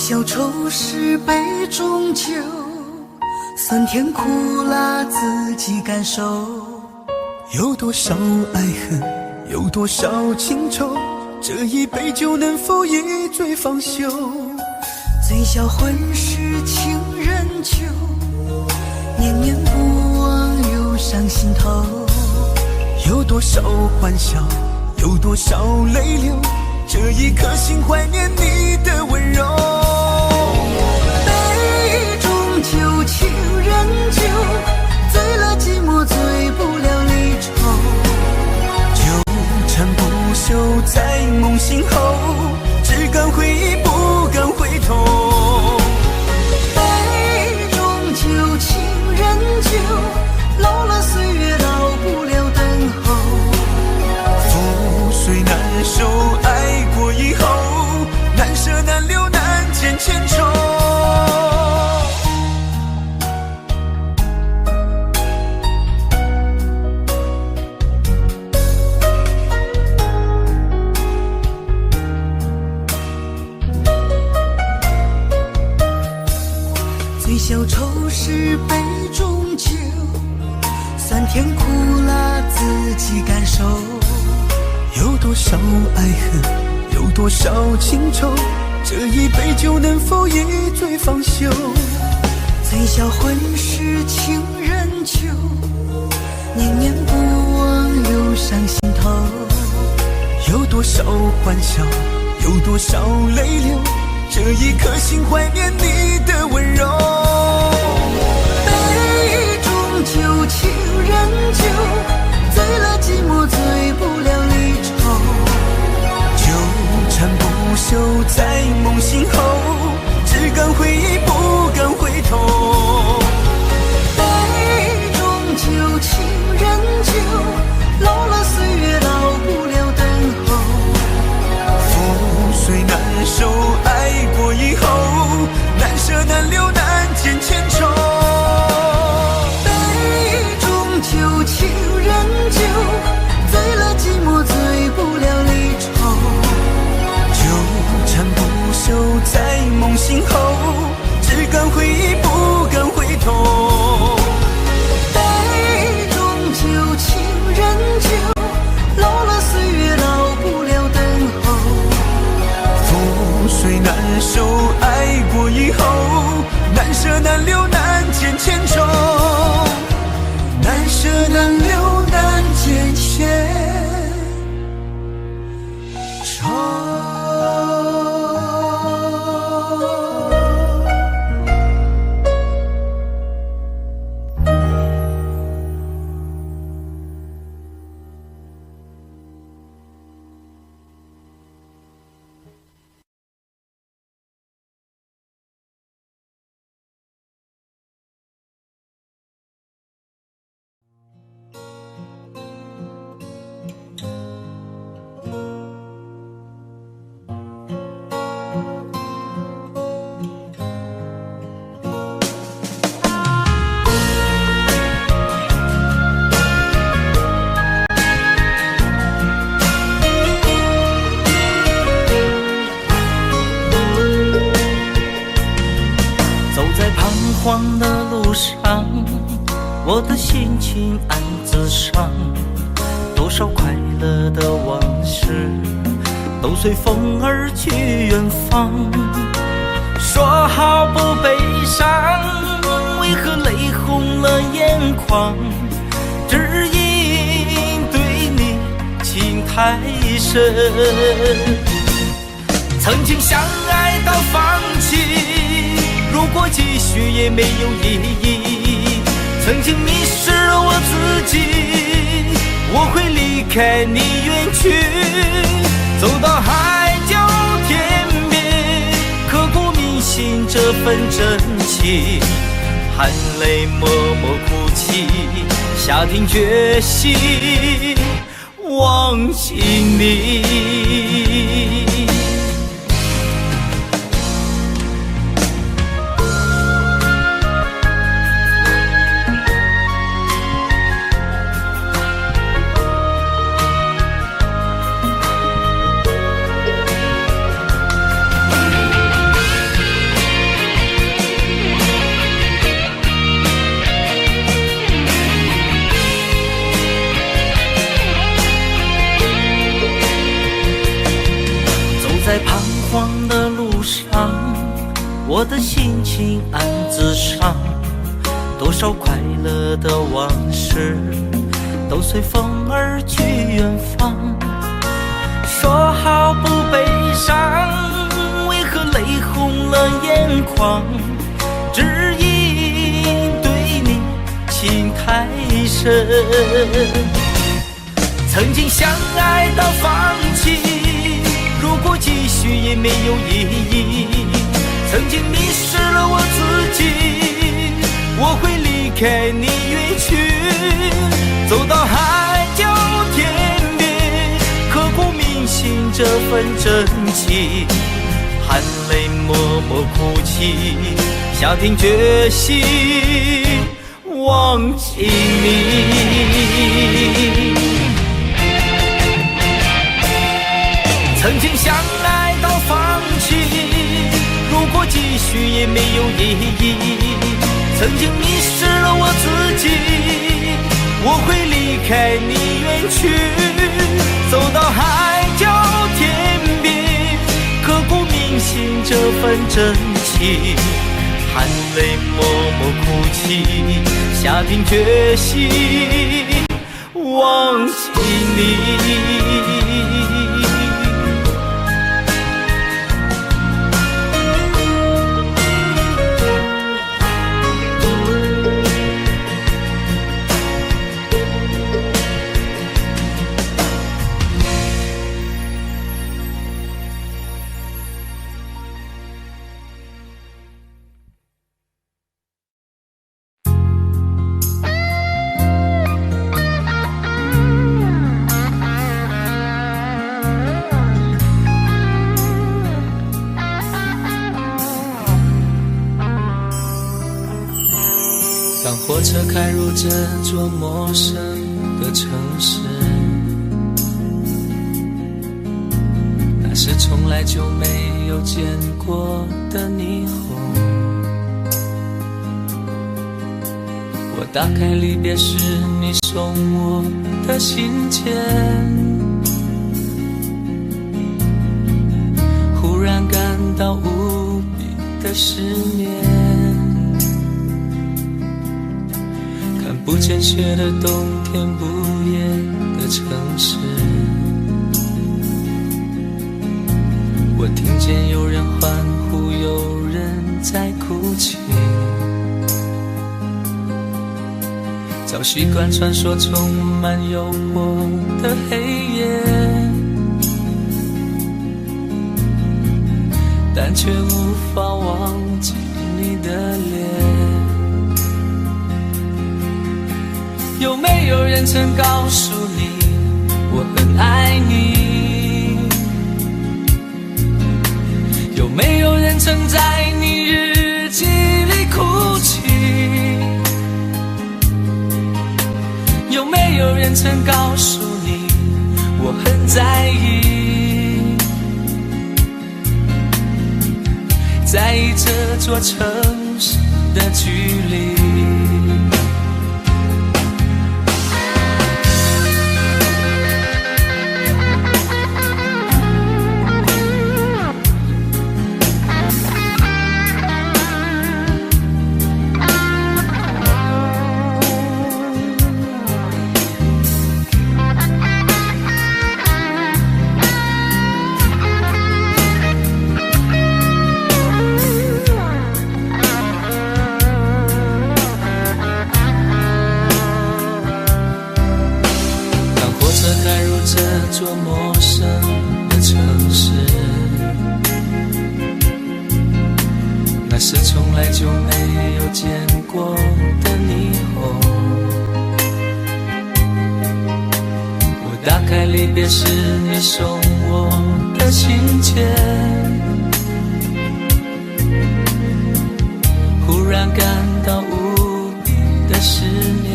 小愁是杯中酒，酸甜苦辣自己感受。有多少爱恨，有多少情愁，这一杯酒能否一醉方休？醉销魂是情人酒，念念不忘忧伤心头。有多少欢笑，有多少泪流，这一颗心怀念你的温柔。杯中酒，情人酒，醉了寂寞，醉不了离愁。纠缠不休在梦醒后，只敢回忆不敢回头。杯中酒，情人酒，老了岁月老不了等候。覆水难收，爱过以后，难舍难留难见千愁。醉消愁是杯中酒，酸甜苦辣自己感受。有多少爱恨，有多少情愁，这一杯酒能否一醉方休？醉销魂是情人酒，念念不忘忧伤心头。有多少欢笑，有多少泪流，这一颗心怀念你的温柔。杯中酒，情人酒，醉了寂寞，醉不了离愁。纠缠不休在梦醒后，只敢回忆不敢回头。杯中酒，情人酒，老了岁月老不了等候。覆水难收，爱过以后，难舍难留难见千愁。杯中酒，情人酒，醉了寂寞，醉不了离愁。纠缠不休在梦醒后，只敢回忆不敢回头。杯中酒，情人酒，老了岁月老不了等候。覆水难收，爱过以后，难舍难留难见千愁。难舍难留难见千愁。慌的路上，我的心情暗自伤，多少快乐的往事都随风而去远方。说好不悲伤，为何泪红了眼眶？只因对你情太深，曾经相爱到放弃，如果继续也没有意义。曾经迷失我自己，我会离开你远去，走到海角天边，刻骨铭心这份真情，含泪默默哭泣，下定决心忘记你。我的心情暗自伤，多少快乐的往事都随风而去远方。说好不悲伤，为何泪红了眼眶？只因对你情太深，曾经相爱到放弃，如果继续也没有意义。曾经迷失了我自己，我会离开你远去，走到海角天边，刻骨铭心这份真情，含泪默默哭泣，下定决心忘记你。曾经相爱到放弃，如果继续也没有意义。曾经迷失了我自己，我会离开你远去，走到海角天边，刻骨铭心这份真情，含泪默默哭泣，下定决心忘记你。当火车开入这座陌生的城市，那是从来就没有见过的霓虹。我打开离别时你送我的信件，忽然感到无比的失眠。不见雪的冬天，不夜的城市，我听见有人欢呼，有人在哭泣。早习惯穿梭充满诱惑的黑夜，但却无法忘记你的脸。有没有人曾告诉你我很爱你？有没有人曾在你日记里哭泣？有没有人曾告诉你我很在意？在意这座城市的距离。这座陌生的城市，那是从来就没有见过的霓虹。我打开离别时你送我的信件，忽然感到无比的失眠。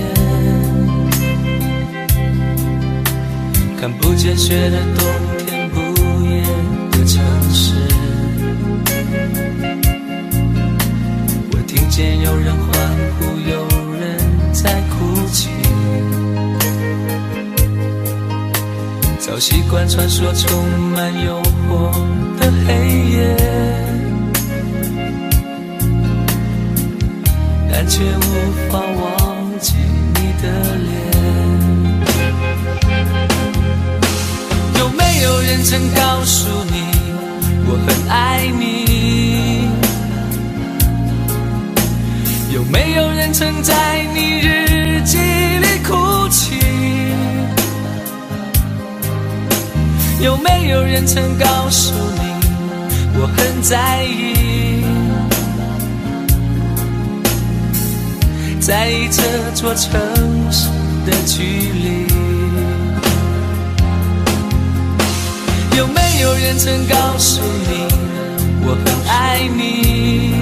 看不见雪的冬天，不夜的城市，我听见有人欢呼，有人在哭泣。早习惯穿梭充满诱惑的黑夜，但却无法忘记你的脸。有没有人曾告诉你我很爱你？有没有人曾在你日记里哭泣？有没有人曾告诉你我很在意？在意这座城市的距离。有没有人曾告诉你我很爱你？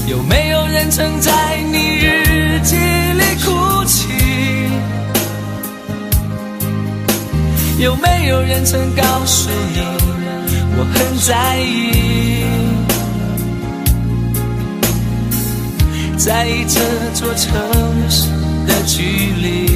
有没有人曾在你日记里哭泣？有没有人曾告诉你我很在意？在意这座城市的距离。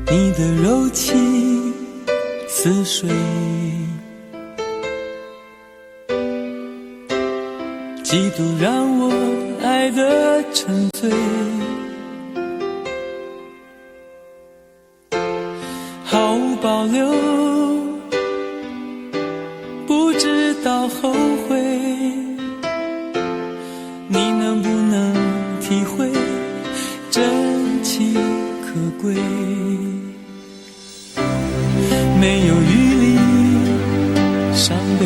你的柔情似水，几度让我爱得沉醉，毫无保留，不知道后悔。你能不能体会真情可贵？没有余力伤悲，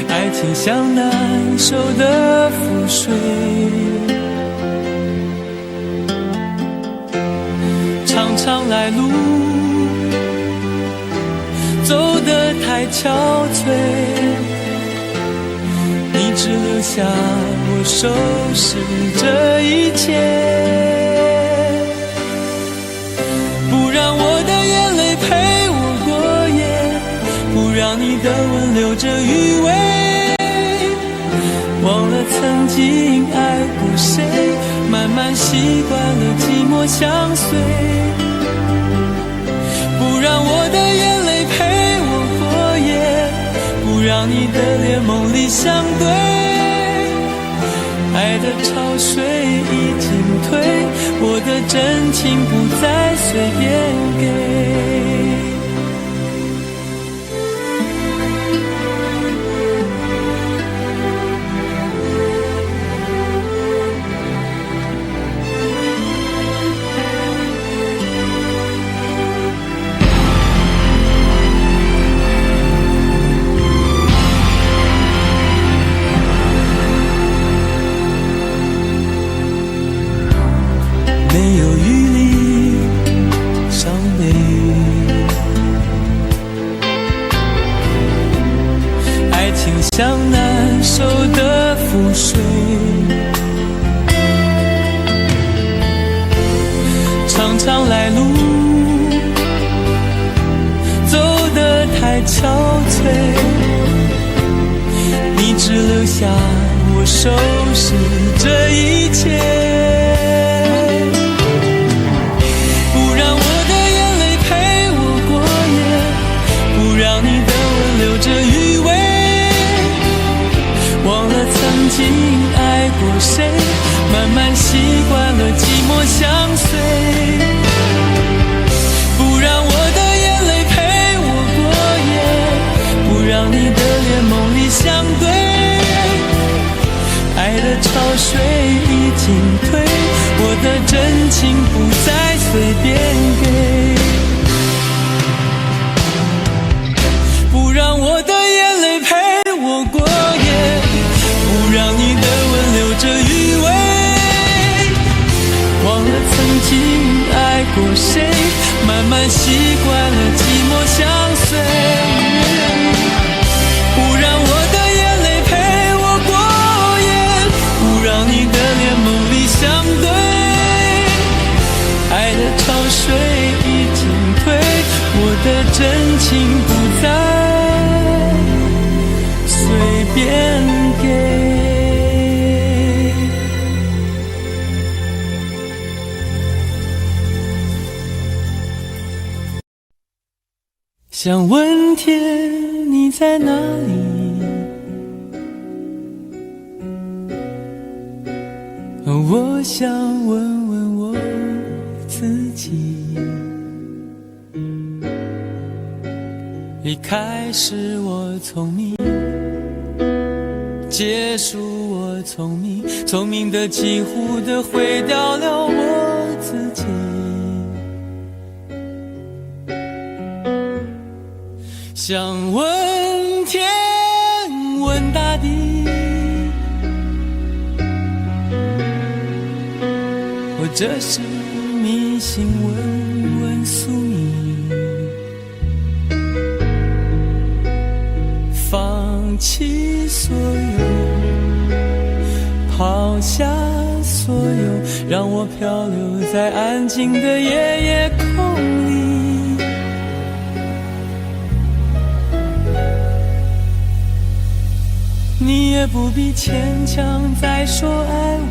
爱情像难收的覆水，长长来路走得太憔悴，你只留下我收拾这一切。让你的吻留着余味，忘了曾经爱过谁，慢慢习惯了寂寞相随。不让我的眼泪陪我过夜，不让你的脸梦里相对。爱的潮水已经退，我的真情不再随便给。常常来路，走得太憔悴，你只留下我收拾这一切，不让我的眼泪陪我过夜，不让你的吻留着余味，忘了曾经爱过谁，慢慢习惯了寂寞相随，不让我的眼泪陪我过夜，不让你的脸梦里相对，爱的潮水已经退，我的真情不再随便给，不让我的眼泪陪我过夜，不让你的吻留着余味，忘了曾经爱过谁，慢慢习惯了寂寞相随，不让我的眼泪陪我过夜，不让你的脸梦里相对，爱的潮水已经退，我的真情不再随便给。想问天你在哪里，我想问问我自己，一开始我聪明，结束我聪明，聪明的几乎的毁掉了我自己，想问天问大地，或者是迷信问问宿命，放弃所有，抛下所有，让我漂流在安静的夜夜空里，你也不必牵强再说爱我，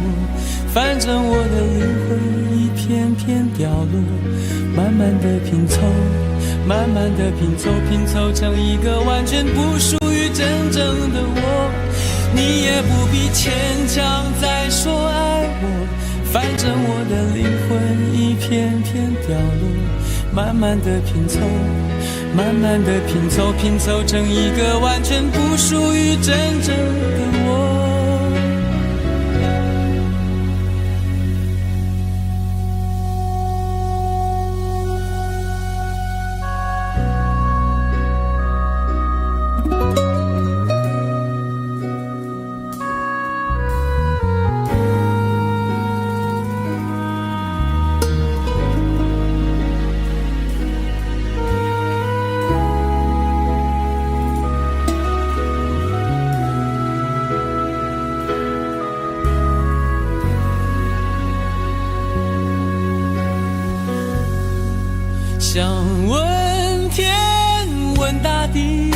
反正我的灵魂一片片掉落，慢慢的拼凑，慢慢的拼凑，拼凑成一个完全不属于真正的我，你也不必牵强再说爱我，反正我的灵魂一片片掉落，慢慢的拼凑，慢慢的拼凑，拼凑成一个完全不属于真正的我。想问天问大地，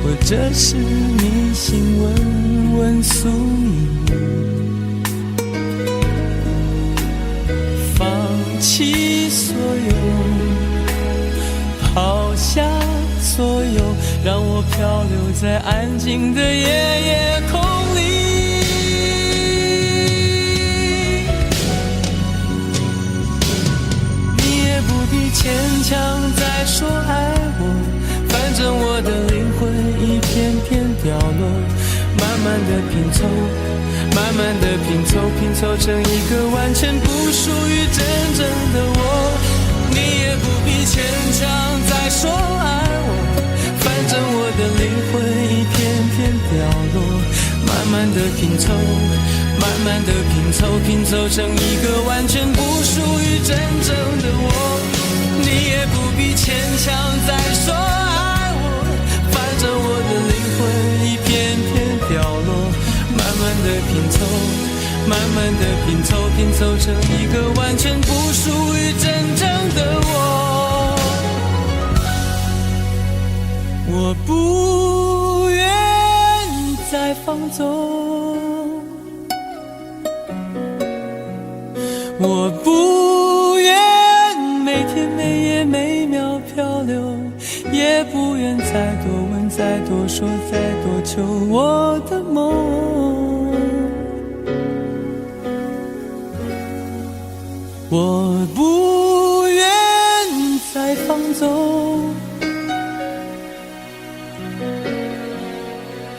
或者是迷信问问宿命，放弃所有，抛下所有，让我漂流在安静的夜夜空里，牵强再说爱我，反正我的灵魂一片片掉落，慢慢的拼凑，慢慢的拼凑，拼凑成一个完全不属于真正的我，你也不必牵强再说爱我，反正我的灵魂一片片掉落，慢慢的拼凑，慢慢的拼凑，拼凑成一个完全不属于真正的我，你也不必牵强再说爱我，反正我的灵魂一片片掉落，慢慢的拼凑，慢慢慢的拼凑，拼凑成一个完全不属于真正的我。我不愿再放纵，我不愿每天每夜每秒漂流，也不愿再多问再多说再多求我的梦。我不愿再放纵，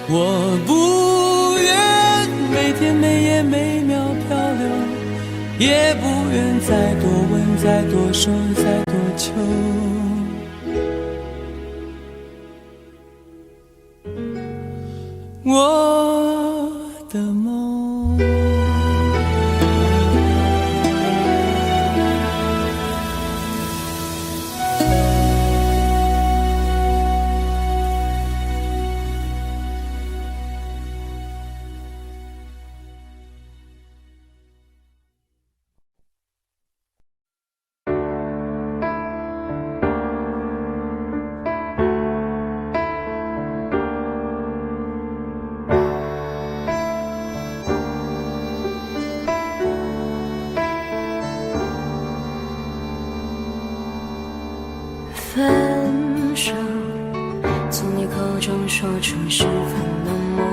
我不愿每天每夜每秒漂流，也不愿再多问再多说再多求我的梦。分手，从你口中说出十分冷漠，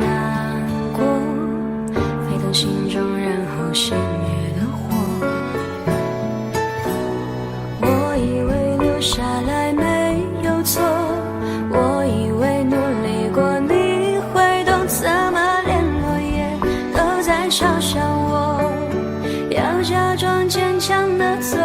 难过，沸腾心中，然后熄灭的火。我以为留下来没有错，我以为努力过你会懂，怎么连落叶都在嘲笑我，要假装坚强的走。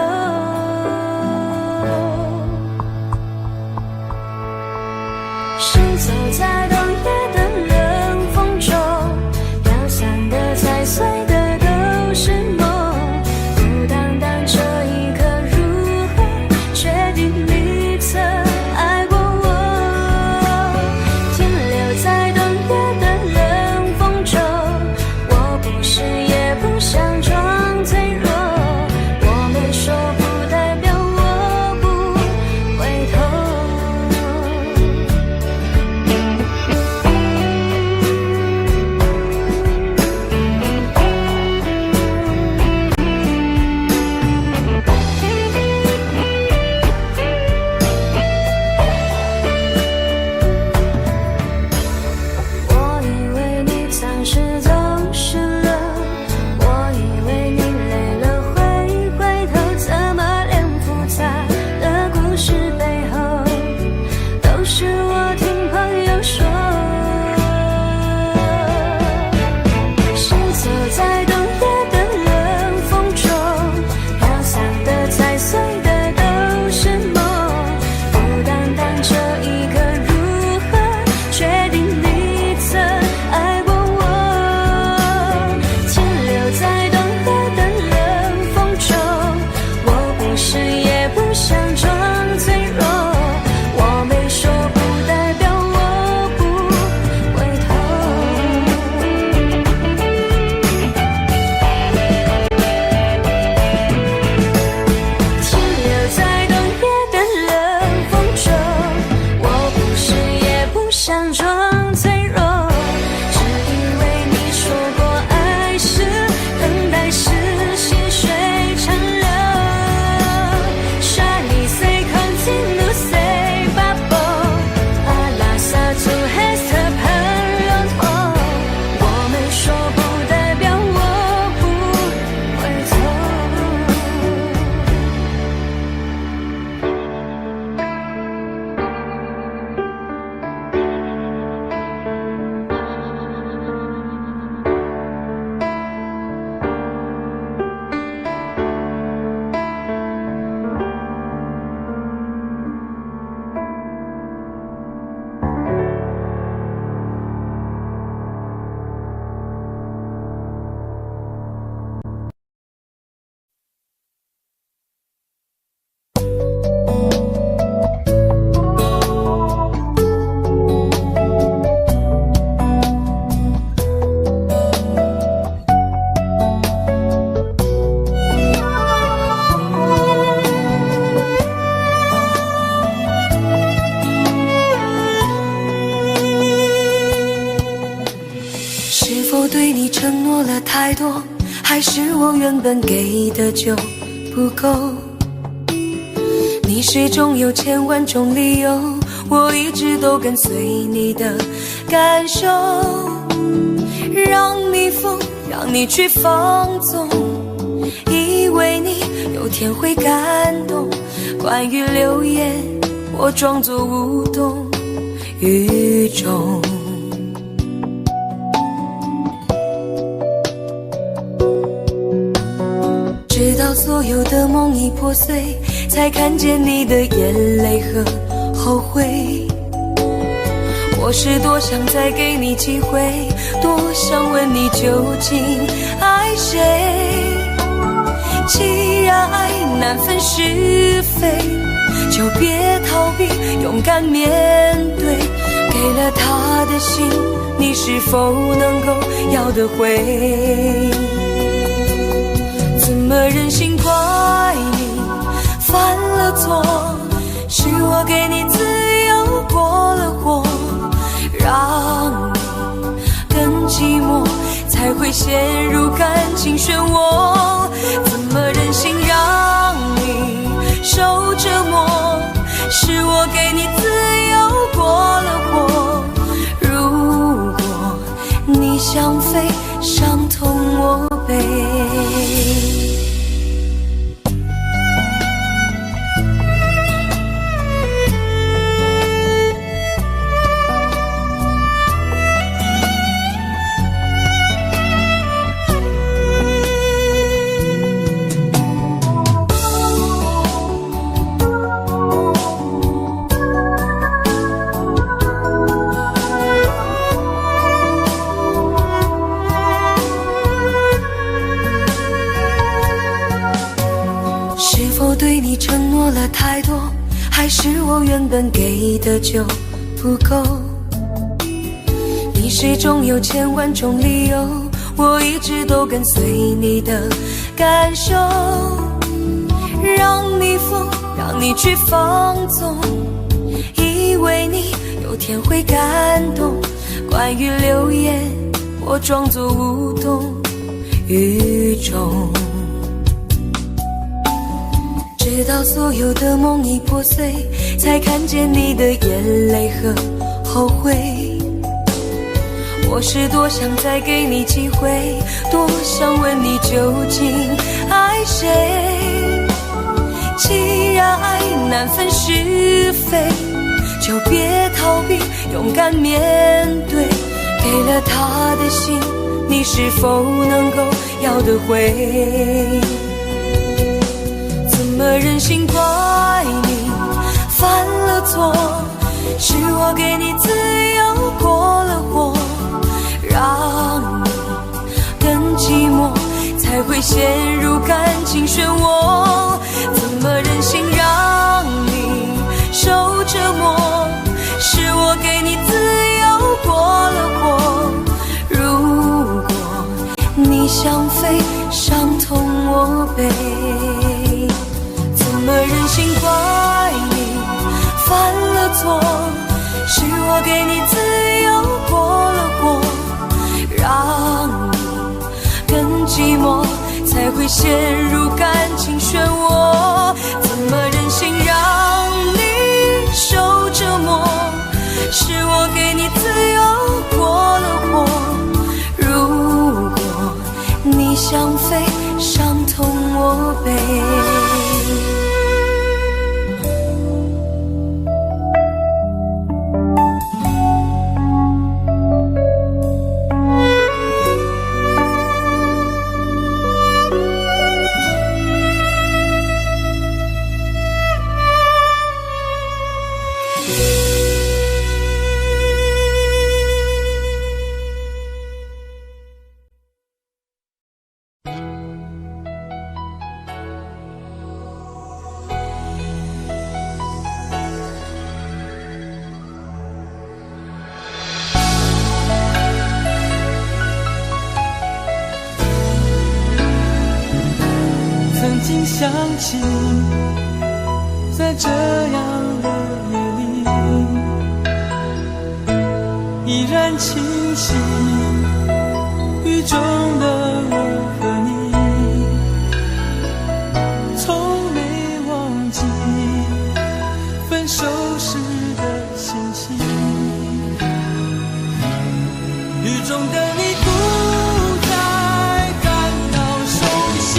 是否对你承诺了太多，还是我原本给的就不够？你始终有千万种理由，我一直都跟随你的感受，让你疯，让你去放纵，以为你有天会感动。关于流言，我装作无动于衷。直到所有的梦已破碎，才看见你的眼泪和后悔。我是多想再给你机会，多想问你究竟爱谁。既然爱难分是非，就别逃避，勇敢面对。给了他的心，你是否能够要得回？怎么忍心怪你犯了错？是我给你自由过了火，让你更寂寞，才会陷入感情漩涡。怎么忍心让你受折磨？是我给你自由过了火。如果你想飞，伤痛我背。对你承诺了太多，还是我原本给的就不够？你始终有千万种理由，我一直都跟随你的感受，让你疯，让你去放纵，以为你有天会感动。关于流言，我装作无动于衷。直到所有的梦已破碎，才看见你的眼泪和后悔。我是多想再给你机会，多想问你究竟爱谁。既然爱难分是非，就别逃避，勇敢面对。给了他的心，你是否能够要得回？怎么忍心怪你犯了错？是我给你自由过了火，让你更寂寞，才会陷入感情漩涡。怎么忍心让你受折磨？是我给你自由过了火。如果你想飞，伤痛我背。怎么忍心怪你犯了错？是我给你自由过了火，让你更寂寞，才会陷入感情漩涡。怎么忍心让你受折磨？是我给你自由过了火。如果你想飞，伤痛我背。曾经想起，在这样的夜里，依然清晰你不再感到熟悉，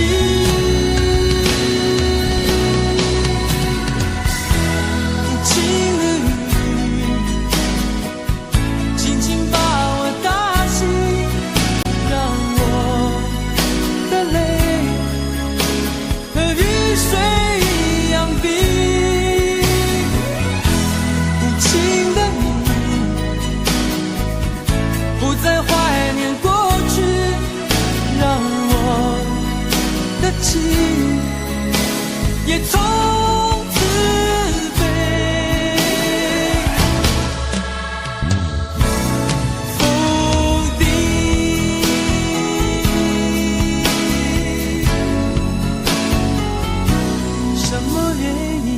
无情的雨轻轻把我打醒，让我的泪和雨水一样冰。无情的你不再怀念过去，让我的情也从此被否定。什么原因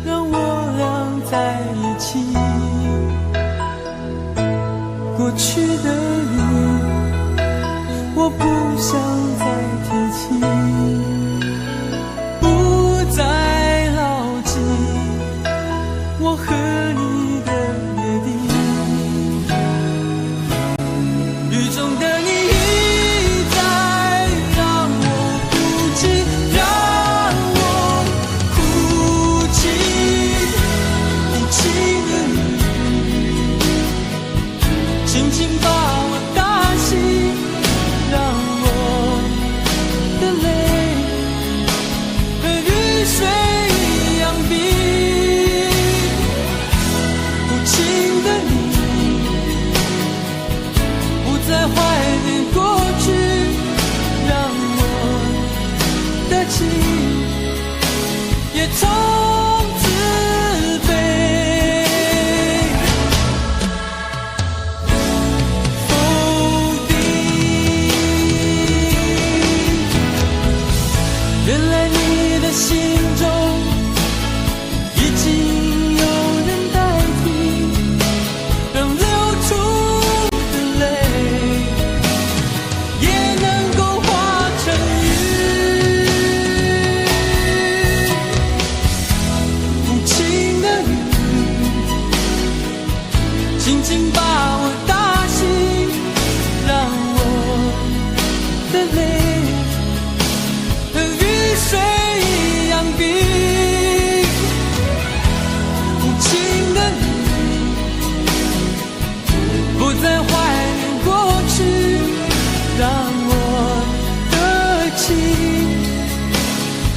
让我俩在一起？过去的你，我不想再提起，不再牢记我和你的约定。雨中的你一再让我哭泣，让我哭泣。无情的你轻轻把我打醒，让我的泪和雨水一样冰。无情的你不再怀念过去，让我的情也从此被否定。原来你的心中已经有人代替，让流出的泪也能够化成雨。无情的雨轻轻把我打醒，让我的泪和雨水一样冰。无情的你不再怀念过去，让我的情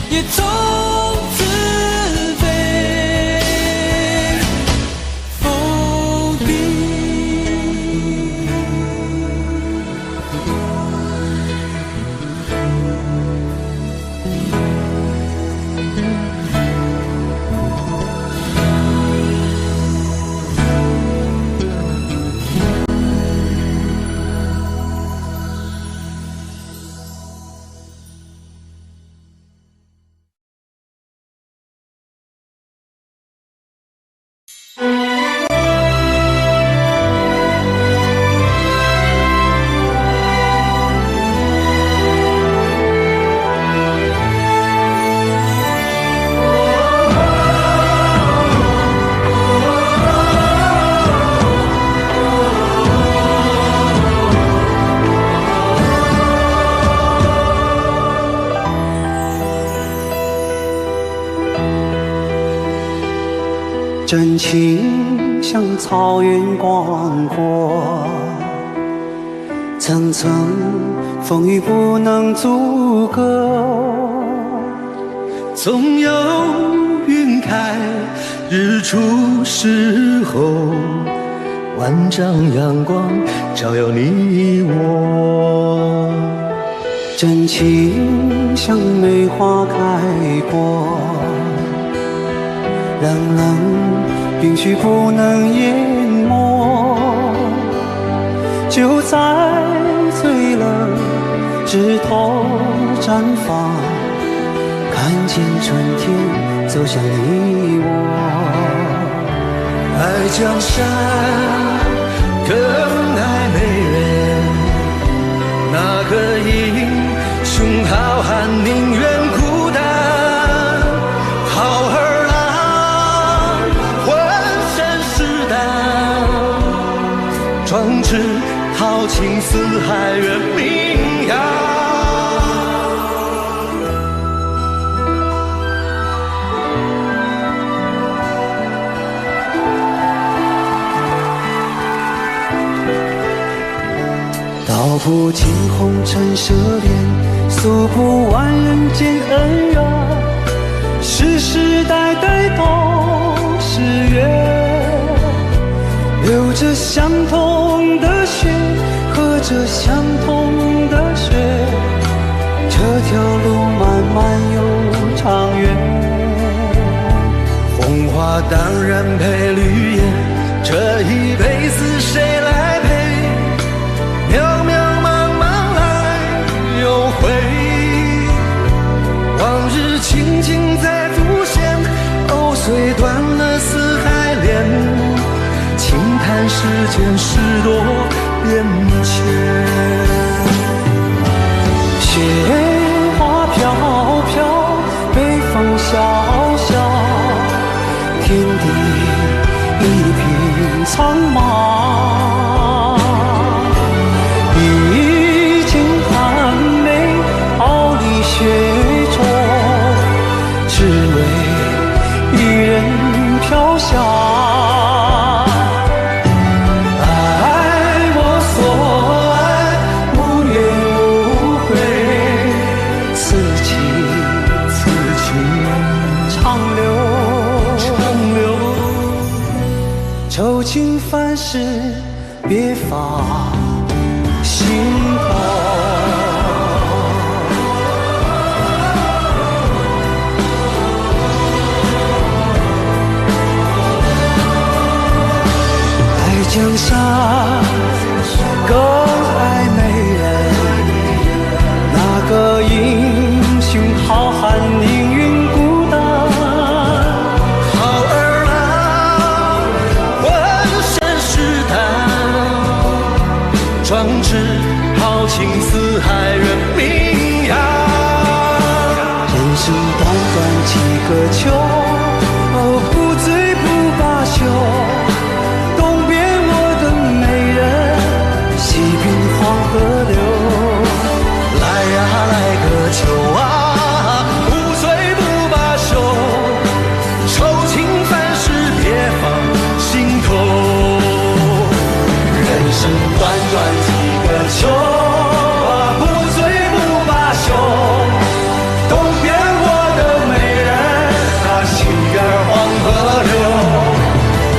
也从此被否定。真情像草原广阔，层层风雨不能阻隔。总有云开日出时候，万丈阳光照耀你我。真情像梅花开过，冷冷冰雪不能淹没，就在最冷枝头绽放，看见春天走向你我。爱江山更爱美人，哪个英雄好汉宁愿孤单？好儿郎浑身是胆，壮志豪情四海远名扬。道不尽红尘奢恋，诉不完人间恩怨，世世代代都是缘，流着相同的血，喝着相同的水，这条路漫漫又长远。红花当然配绿叶，这一辈子谁来陪？渺渺茫茫来又回，往日情景再浮现，藕虽断了丝还连，轻叹世间事多变迁。雪花飘飘，北风萧萧，天地一片苍茫。雪中，只为与人飘香。爱我所爱，无怨无悔，此情长留，愁情烦事别放心头。江山更爱美人，那个英雄好汉命运孤单。好儿郎浑身是胆，壮志豪情四海远名扬。人生短短几个秋，不醉不罢休。河流，来呀来个秋啊，不醉不罢休，愁情烦事别放心头。人生短短几个秋啊，不醉不罢休，东边我的美人，那西边黄河流。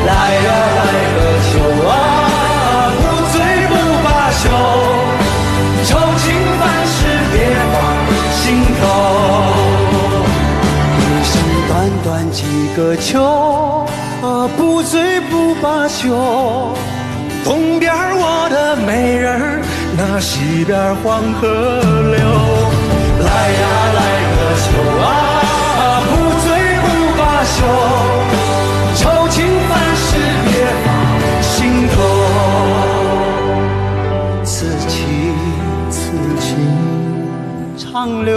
来呀来个秋啊，不醉不罢休。愁情烦事别放心头，一生短短几个秋，不醉不罢休。东边我的美人，那西边黄河流。来呀来个秋啊，不醉不罢休，愁情烦事别放心头。此情长留，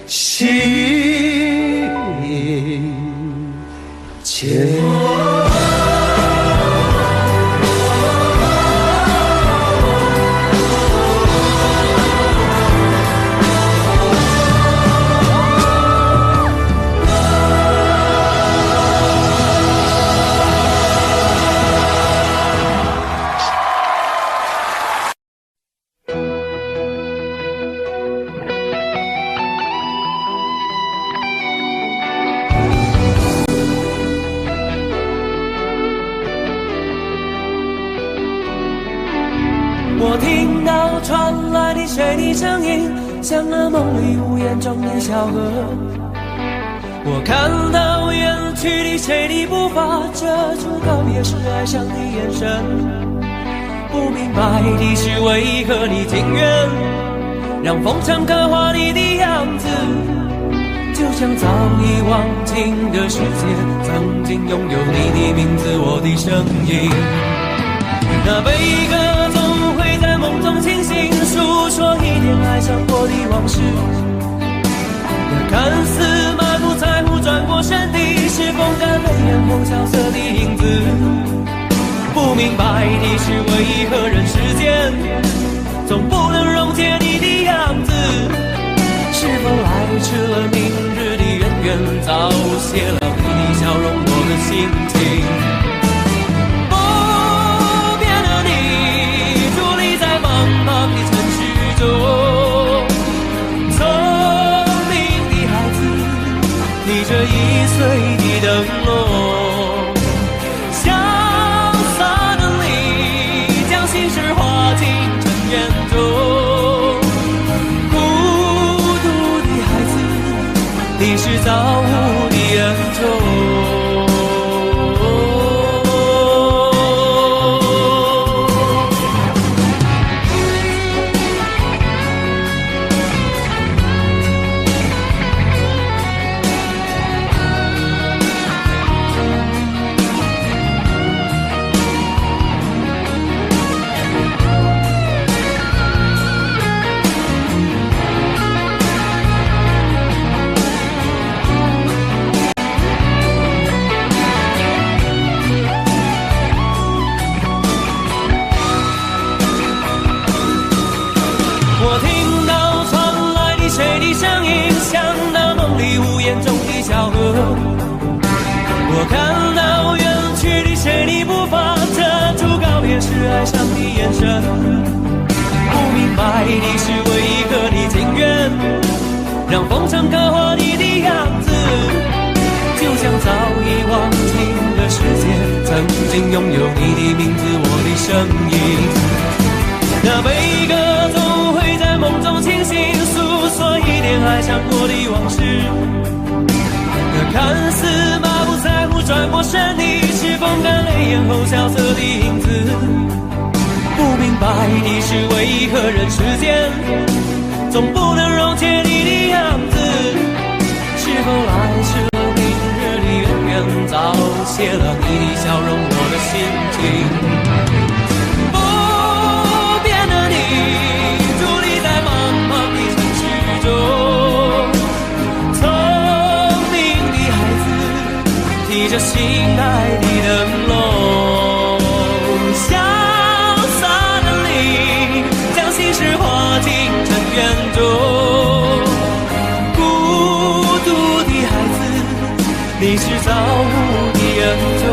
心间。我听到传来的谁的声音，像那梦里无言中的小河。我看到远去的谁的步伐，遮住告别时哀伤的眼神。不明白的是为何你情愿让风尘刻画你的样子，就像早已忘情的世界曾经拥有你的名字，我的声音。那悲歌总会在梦中清醒，诉说一点爱上过的往事。那看似满不在乎转过身的，是风干泪眼后萧瑟的影子。不明白你是为何人世间总不能溶解你的样子，是否来迟了明日的渊源，早谢了你的笑容我的心情。不变的你伫立在茫茫的城市中，聪明的孩子提着易碎的灯笼，潇洒的你将心事化进尘缘中，孤独的孩子你是造物的恩宠。我听到传来的谁的声音，像那梦里屋檐中的小河。我看到远去的谁的步伐，遮住告别时哀伤的眼神。不明白你是为何的情愿，让风尘刻画你的样子，就像早已忘情的世界，曾经拥有你的名字，我的声音。那悲歌总会在梦中清醒，诉说一点爱上过的往事。那看似马不在乎转过身的，是风干泪眼后萧瑟的影子。不明白你是为何人世间总不能溶解你的样子，是否来迟了明日的渊源，早谢了你的笑容我的心情。提着心爱的灯笼，潇洒的你将心事化进尘缘中，孤独的孩子你是造物的恩宠。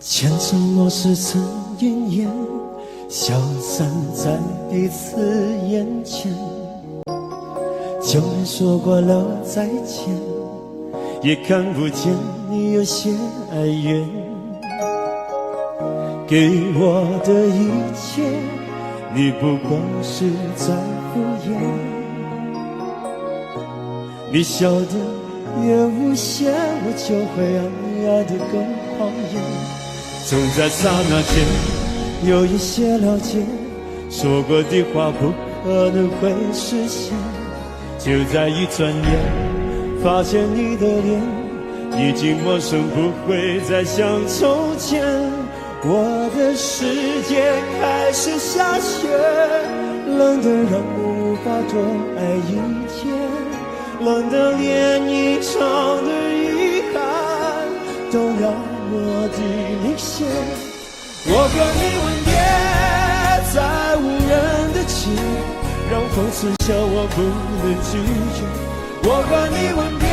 前尘莫是曾云烟，消散在彼此眼前。旧人说过了再见，也看不见你有些哀怨。给我的一切，你不过是在敷衍。你笑得越无邪，我就会爱得更狂野。总在刹那间有一些了解，说过的话不可能会实现。就在一转眼，发现你的脸已经陌生，不会再像从前。我的世界开始下雪，冷得让我无法多爱一天，冷得连一场的遗憾都要落地明显。我和你吻别在无人的街，让风刺笑我不能拒绝。我和你吻别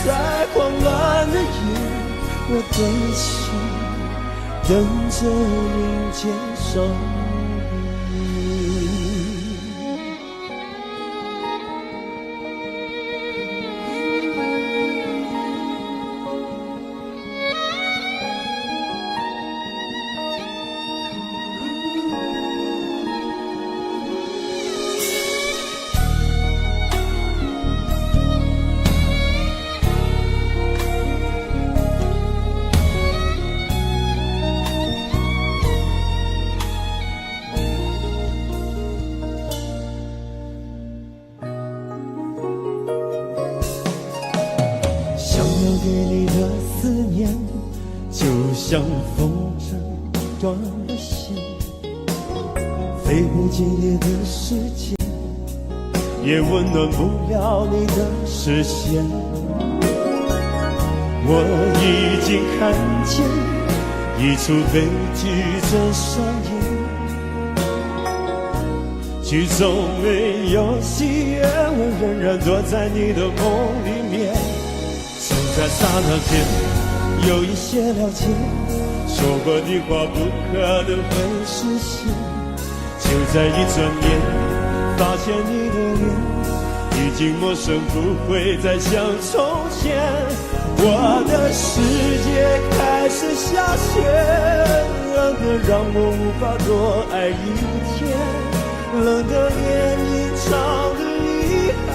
在慌乱的夜，我的心等着迎接伤悲。给你的思念，就像风筝断了线，飞回今夜的世界，也温暖不了你的视线。我已经看见一出悲剧正上演，剧中没有喜悦，我仍然躲在你的梦里面。总在刹那间有一些了解，说过的话不可能会实现。就在一转眼，发现你的脸已经陌生，不会再像从前。我的世界开始下雪，冷得让我无法多爱一天，冷得连隐藏的遗憾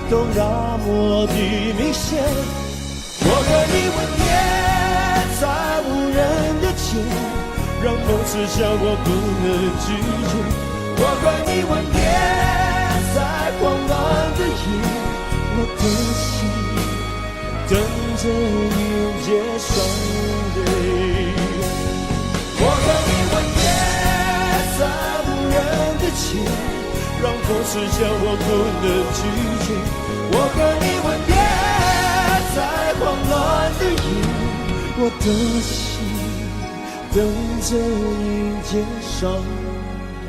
都那么的明显。我和你吻别在无人的街，让风刺笑我不能拒绝。我和你吻别在慌乱的夜，我的心等着迎接伤悲。我和你吻别在无人的街，让风刺笑我不能拒绝。我和你吻别在慌乱的夜，我的心等着迎接伤悲。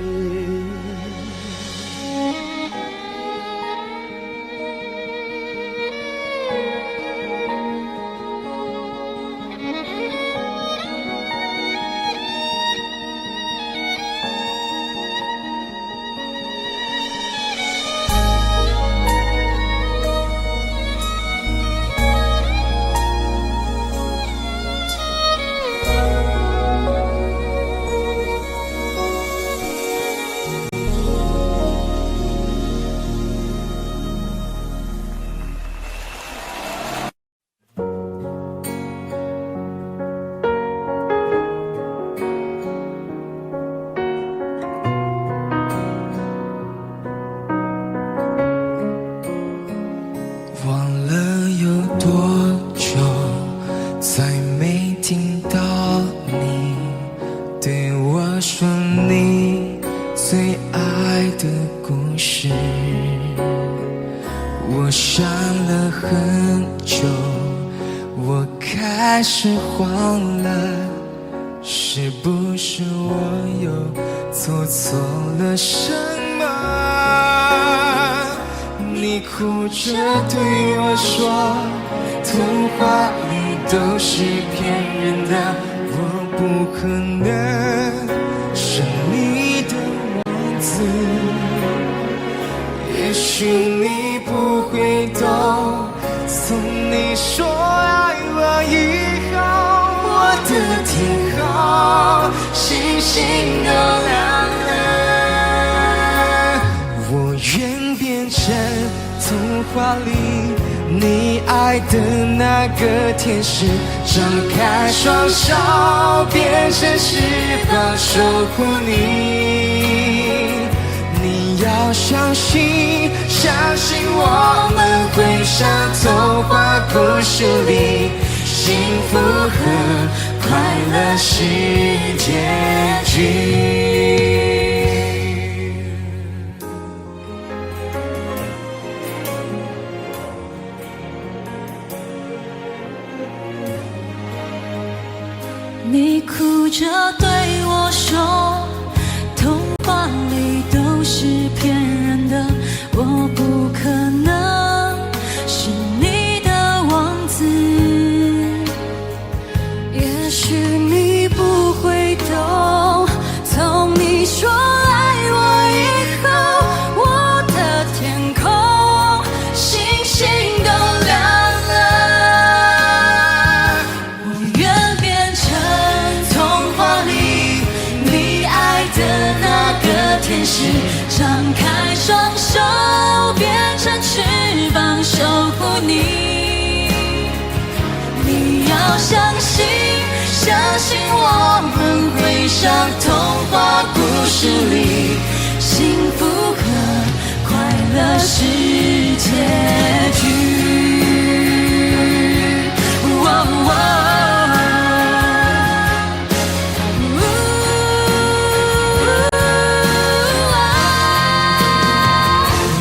我想了很久，我开始慌了，是不是我又做错了什么？你哭着对我说，童话里都是骗人的，我不可能是你的王子。也许你不会懂，从你说爱我以后，我的天后星星都亮了。我愿变成童话里你爱的那个天使，张开双手变成翅膀守护你。你要相信，相信我们会像童话故事里，幸福和快乐是结局。你哭着对我说，童话里都是骗人的，我不可能是你的王子。也许你不会懂，从你说爱我以后，我的天空星星都亮了。我愿变成童话里你爱的那个天使，张开双手变成翅膀守护你。你要相信，相信我们会像童话故事里，幸福和快乐是结局。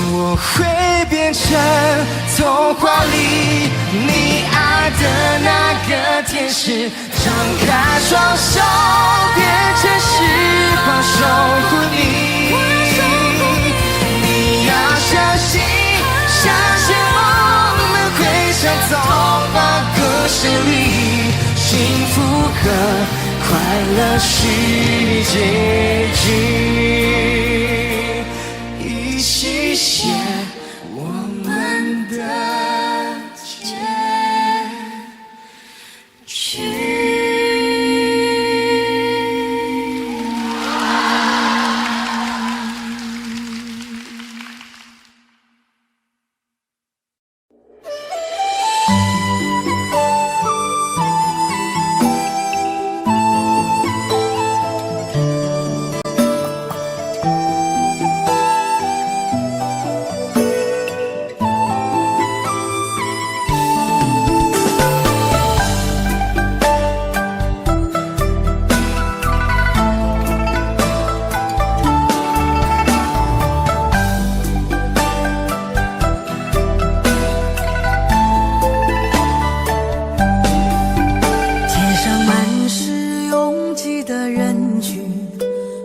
我会变成童话里你爱的那个天使，张开双手变成翅膀守护你。你要相信，相信我们会像童话故事里，幸福和快乐是结局，一起写我们的结局。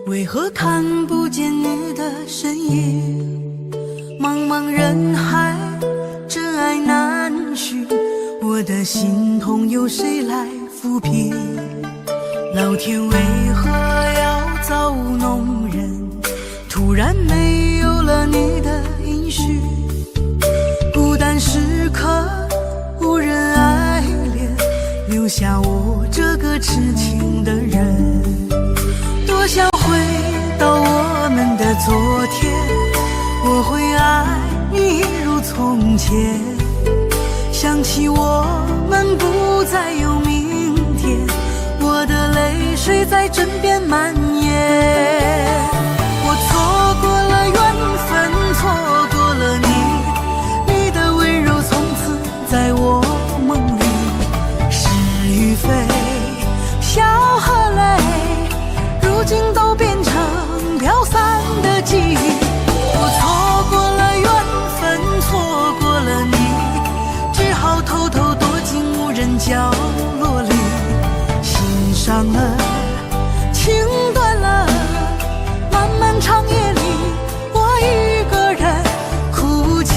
为何看不见你的身影？茫茫人海，真爱难寻，我的心痛由谁来抚平？老天为何要造物弄人？突然没有了你的音讯，孤单时刻无人爱怜，留下我这个痴情的人。多想回到我们的昨天，我会爱你如从前。想起我们不再有明天，我的泪水在枕边蔓延。我错过了缘分，错过了你，你的温柔从此在我梦里。是与非，笑和泪，如今都变成飘散的记忆。我错过了缘分，错过了你，只好偷偷躲进无人角落里。心伤了，情断了，漫漫长夜里，我一个人哭泣。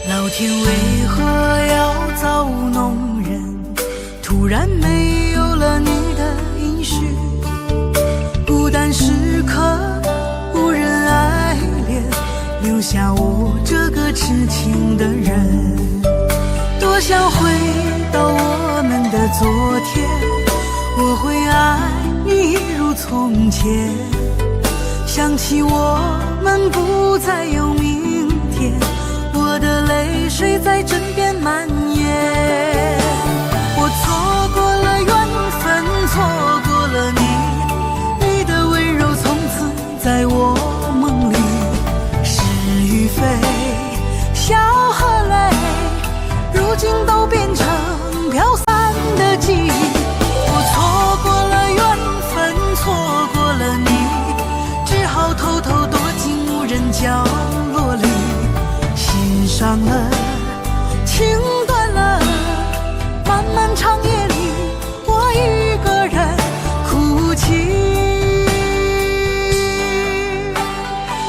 老天为何要造物弄人？突然没有了你的音讯，孤单时刻无人爱怜，留下我这个痴情的人。多想回到我们的昨天，我会爱你如从前。想起我们不再有明天，我的泪水在枕边蔓延。我错过了缘分，错过了你，你的温柔从此在我梦里。是与非，笑和泪，如今伤了，情断了，漫漫长夜里，我一个人哭泣。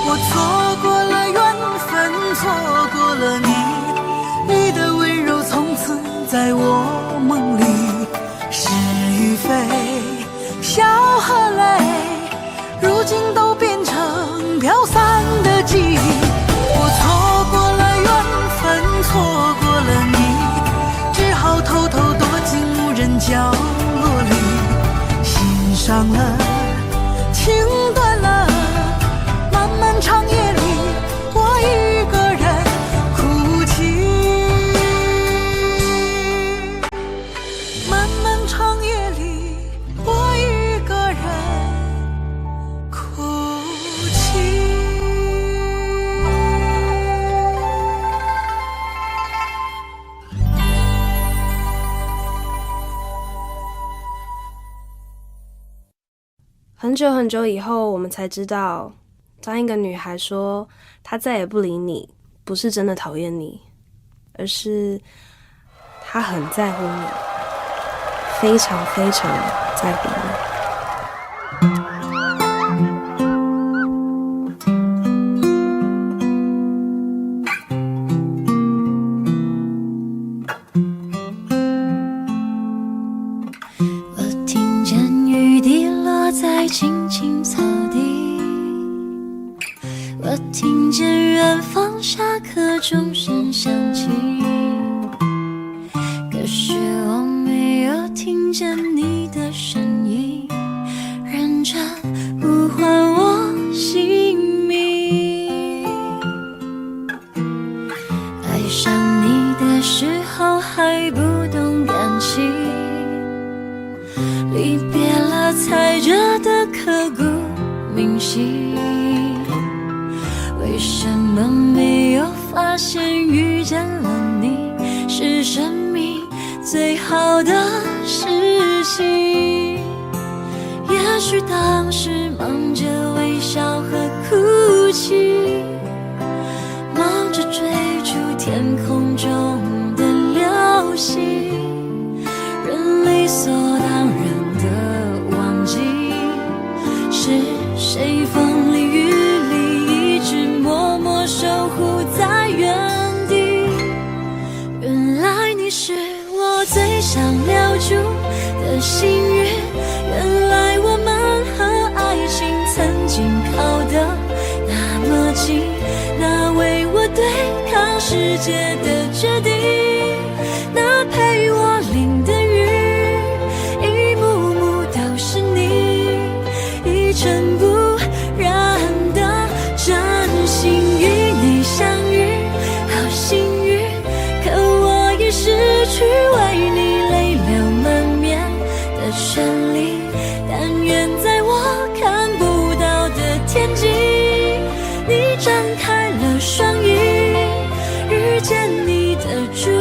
我错过了缘分，错过了你，你的温柔从此在我梦里。是与非，笑和泪，如今都变成飘散的记忆。我错过了缘分，错过了你，只好偷偷躲进无人角落里。心伤了，情断了，漫漫长夜里，我一个人哭泣。漫漫长夜里，我一个人哭泣。很久很久以后，我们才知道，当一个女孩说她再也不理你，不是真的讨厌你，而是她很在乎你，非常非常在乎你。我听见雨滴落在青青草地，我听见远方下课钟声响起，可是我没有听见你的声音，认真呼唤我姓名。爱上你的时候还不懂感情，离别了才觉得刻骨铭心。为什么没有发现遇见了你是生命最好的事情？也许当时忙着微笑和哭泣，忙着追逐天空中的流星，人理所当然的忘记是谁风里雨里一直默默守护在原地。原来你是我最想留住的幸运，原来我们和爱情曾经靠得那么近，那为我对抗世界的决定，那陪我淋的雨，一幕幕都是你，一尘不染的真心与你相遇，好幸运，可我已失去为你泪流满面的权利。但愿在我看不到的天际，你张开了双翼，遇见你的主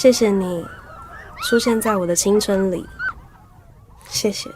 谢谢你出现在我的青春里，谢谢。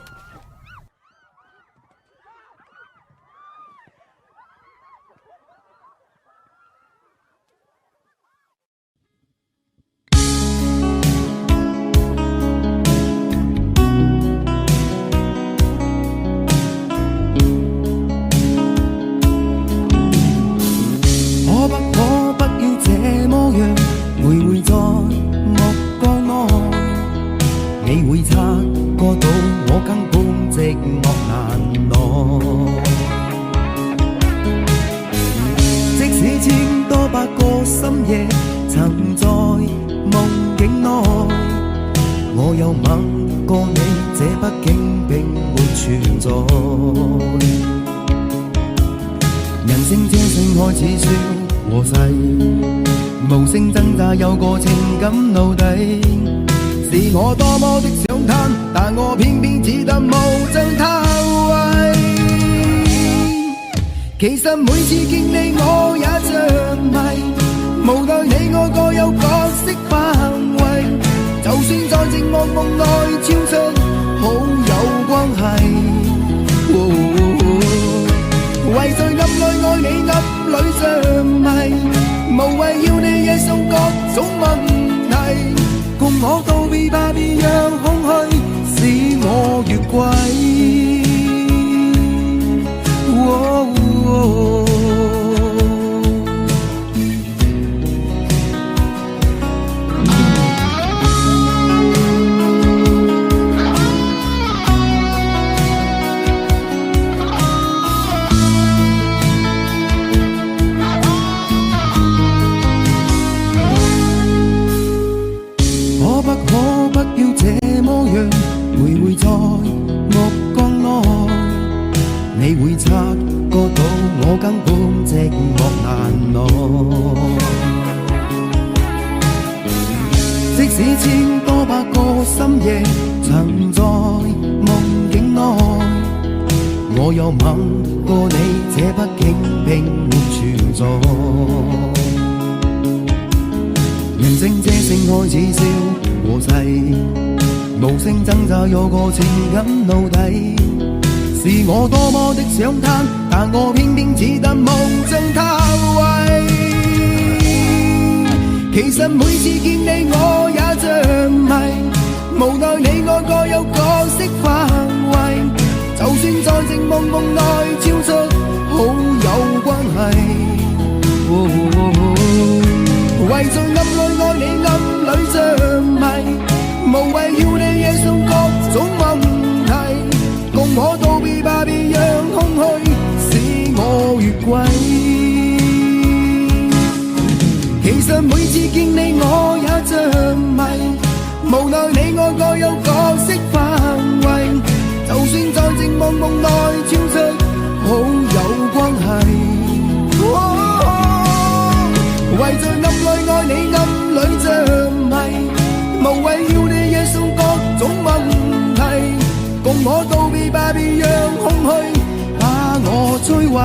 其實每次見你我也着迷，無奈你我各有角色範圍，就算在寂寞夢內超出好友關係，為在暗裏愛你暗裏着迷，無謂要你惹上各種問題，共我道別吧，別讓空虛使我越軌。情感奴隸，是我多麼的想貪，但我偏偏只得無盡他為。其實每次見你我也着迷，無奈你我各有角色範圍，就算在寂寞夢內超出好友關係，為在暗裏愛你暗裏着迷，無謂要你惹上各種問題，共我道別吧，別讓空虛使我越軌。其實每次見你我也着迷，無奈你我各有角色範圍，就算在寂寞夢內超出好友關係，為在暗裏愛你暗裏着迷，無謂要你惹上各種問題，共我道別吧，別讓空虛把我摧毀。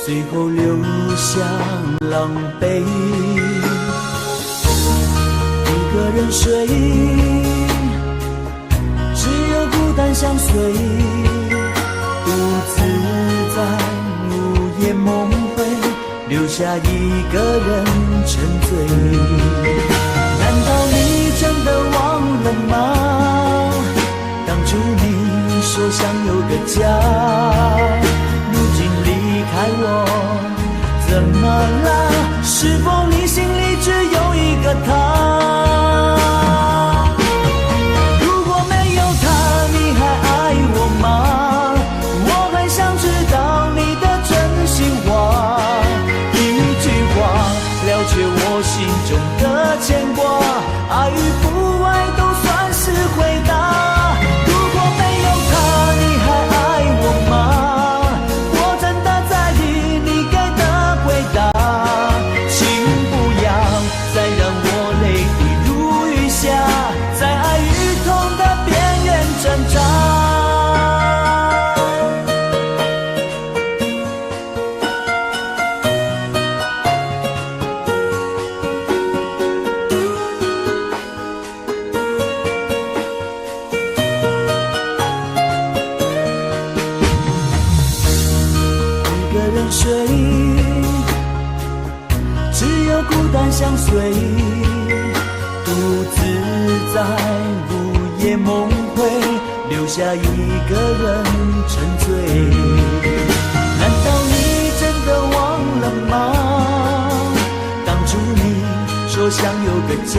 最后留下狼狈。一个人睡，只有孤单相随，独自在午夜梦回，留下一个人沉醉。难道你真的忘了吗？当初你说想有个家，如今离开我，怎么了？是否你心里只有一个他？如果没有他，你还爱我吗？我很想知道你的真心话，一句话了却我心中的牵挂，爱与不爱都算是回答。如果没有他，你还爱我吗？我真的在意你给的回答，请不要再让我泪滴如雨下，在爱与痛的边缘挣扎。睡，只有孤单相随，独自在午夜梦回，留下一个人沉醉。难道你真的忘了吗？当初你说想有个家，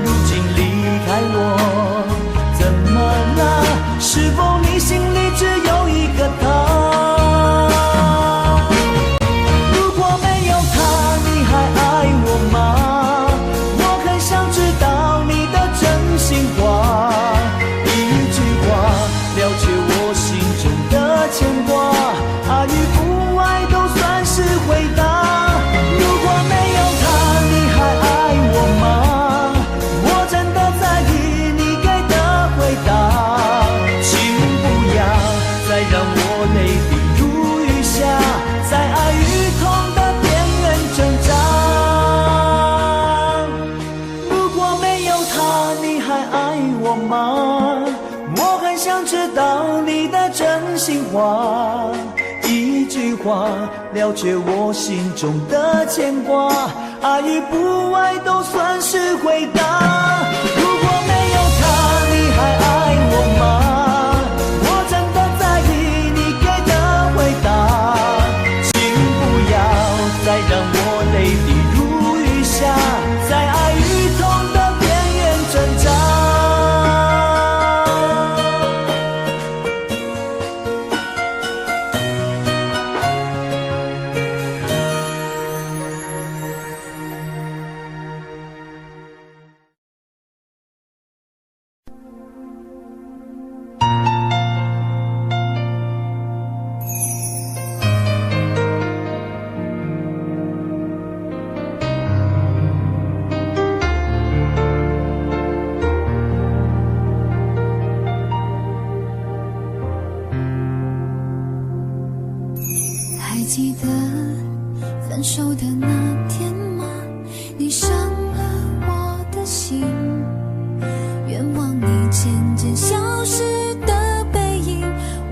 如今离开我，怎么了？是否你心里只有一个他？话一句话了却我心中的牵挂，爱与不爱都算是回答。如果没有他，你还爱我吗？我真的在意你给的回答，请不要再让我泪滴如雨下，在爱与痛的边缘挣扎。记得分手的那天吗？你伤了我的心，愿望你渐渐消失的背影，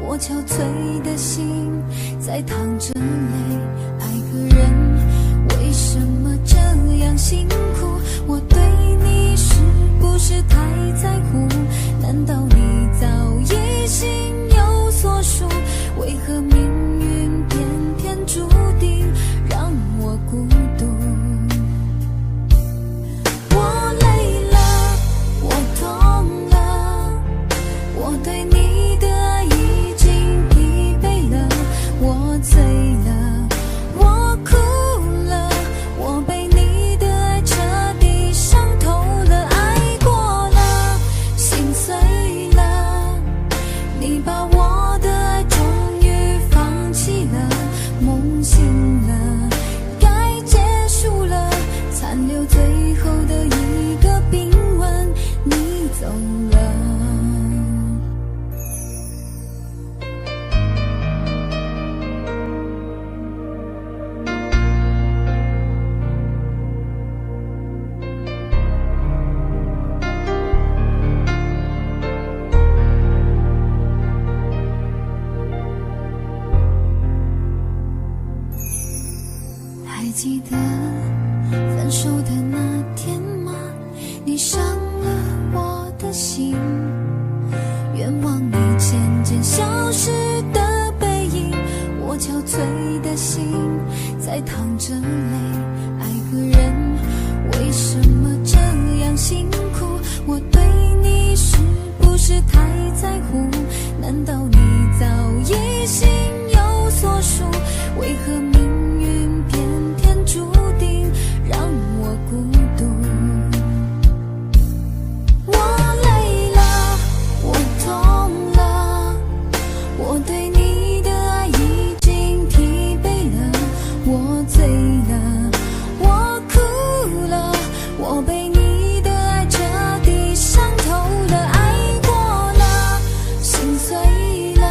我憔悴的心在淌着泪。爱个人为什么这样辛苦？我对你是不是太在乎？难道你早已心有所属？为何命运偏偏注定让我孤独？我累了，我痛了，我对你的爱已经疲惫了，我醉了，我哭了，我被你的爱彻底伤透了，爱过了，心碎了，你把我的爱终于放弃了，梦醒了，该结束了，残留最后的一个冰吻，你走了。分手的那天吗？你伤了我的心，愿望你渐渐消失的背影，我憔悴的心在淌着泪。爱个人为什么这样辛苦？我对你是不是太在乎？难道你早已心有所属？为何命运偏偏注定让我孤独？我累了，我痛了，我对你的爱已经疲惫了，我醉了，我哭了，我被你的爱彻底伤透了，爱过了，心碎了，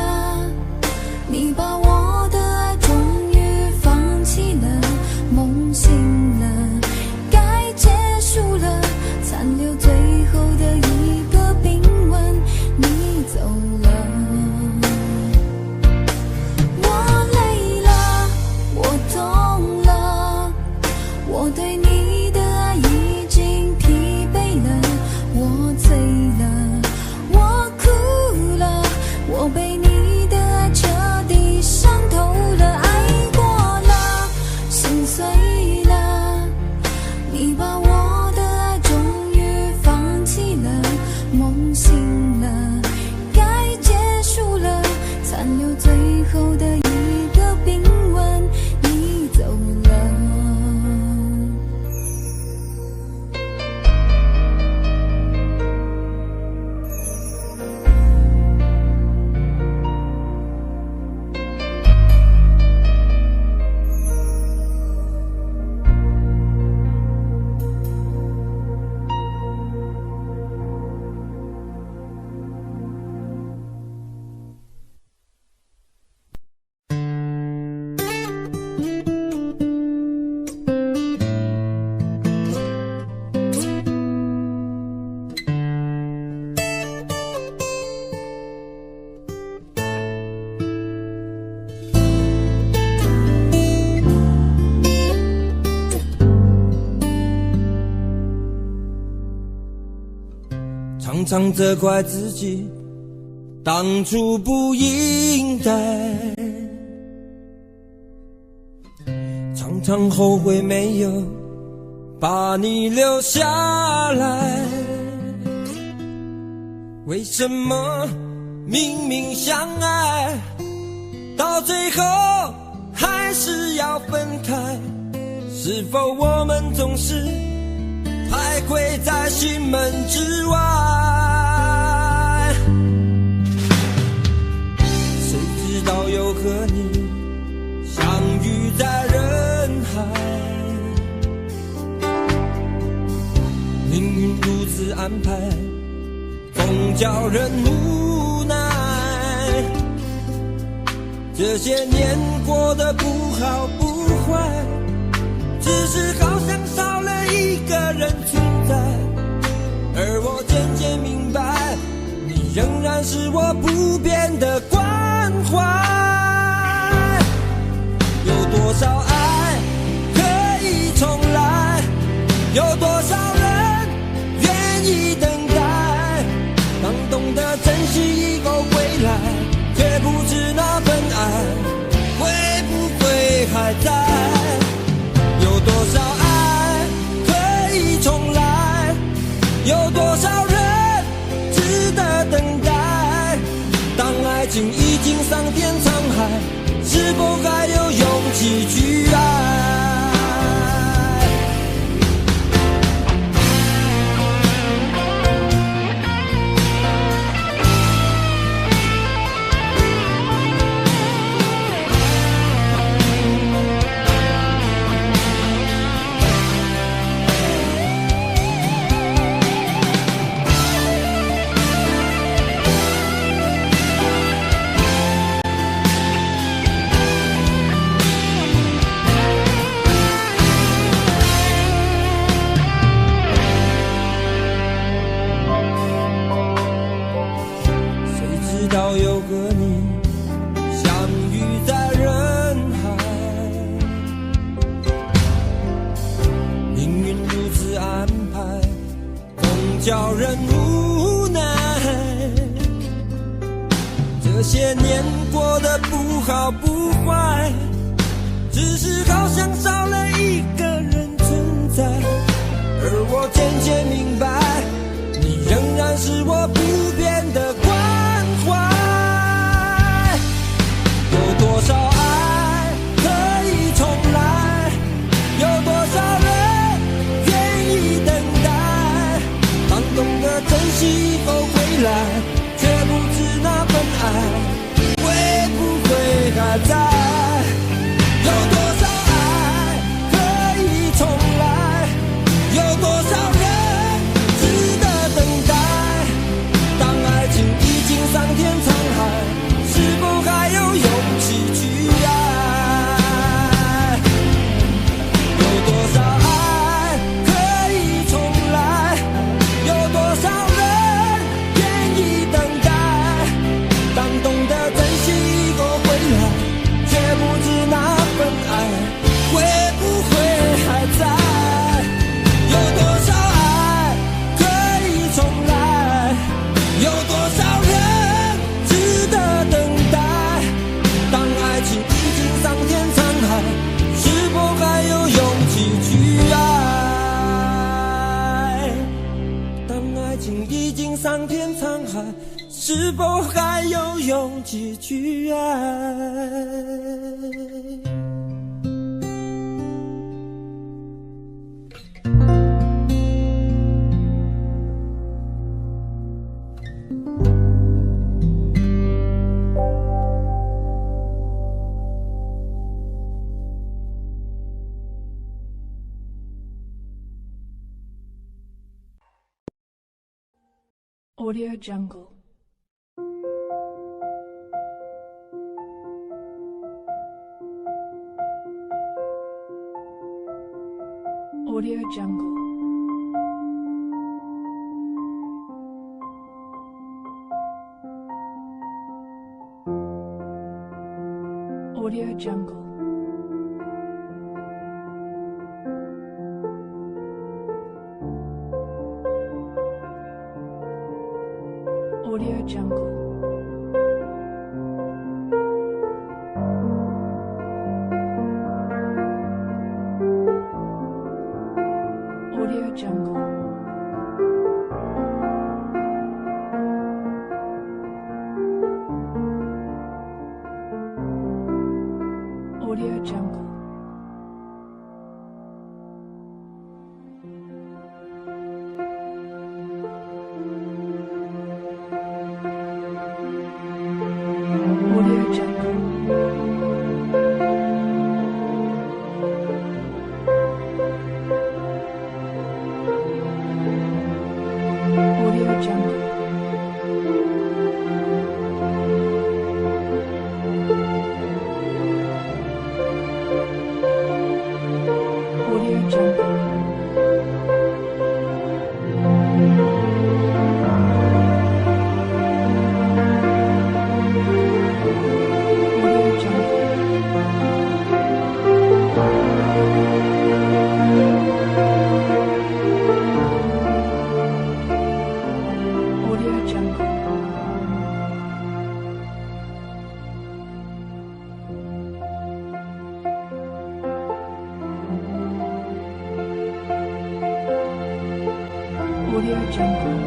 你把我的爱终于放弃了，梦醒了，该结束了，残留最后的一个冰吻，你走了。我累了，我痛了，我对你的爱已经疲惫了，我醉了，我哭了，我被你的爱彻底伤透了，爱过了，心碎了，你把我的爱终于放弃了，梦醒了，该结束了，残留最后的一个冰吻，你走了。常常责怪自己当初不应该，常常后悔没有把你留下来。为什么明明相爱，到最后还是要分开？是否我们总是徘徊在心门之外？谁知道又和你相遇在人海，命运如此安排，总叫人无奈。这些年过得不好不坏，只是好像少了一个人存在，而我渐渐明白，你仍然是我不变的关怀。有多少爱可以重来，有多少人愿意等待，当懂得珍惜以后归来，却不知那份爱会不会还在。有多少爱可以重来，有多少人值得等待，当爱情已经桑田沧海，是否还有勇气去爱？叫人无奈。这些年过得不好不坏，只是好像少了一个人存在。而我渐渐明白，你仍然是我不变的关怀。有多少爱可以重来，有多少人愿意等待，当懂得珍惜以后回来，却不知那份爱会不会还在。有多少爱可以重来，有多少人值得等待，当爱情已经桑田沧海，是否还有勇气去爱？有多少爱可以重来，有多少人愿意等待，当懂得珍惜以后回来，却不知那份爱会不会还在。有多少爱可以重来，有多少人值得等待，当爱情已经桑田沧海，是否还有勇气去爱？当爱情已经桑田沧海，是否还有勇气去爱Audio Jungle. Audio Jungle. Audio Jungle. Audio Jungle. Audio Jungle. Audio Jungle. Audio Jungle. Audio Jungle. Audio Jungle. Audio Jungle. Audio Jungle. Audio Jungle.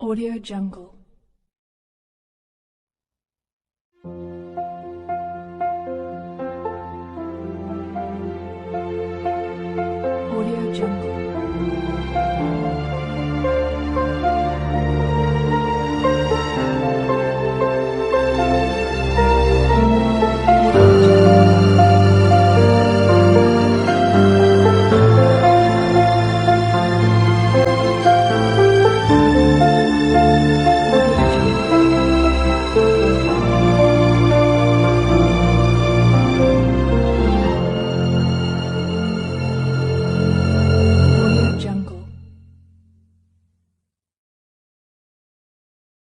Audio Jungle. Audio Jungle.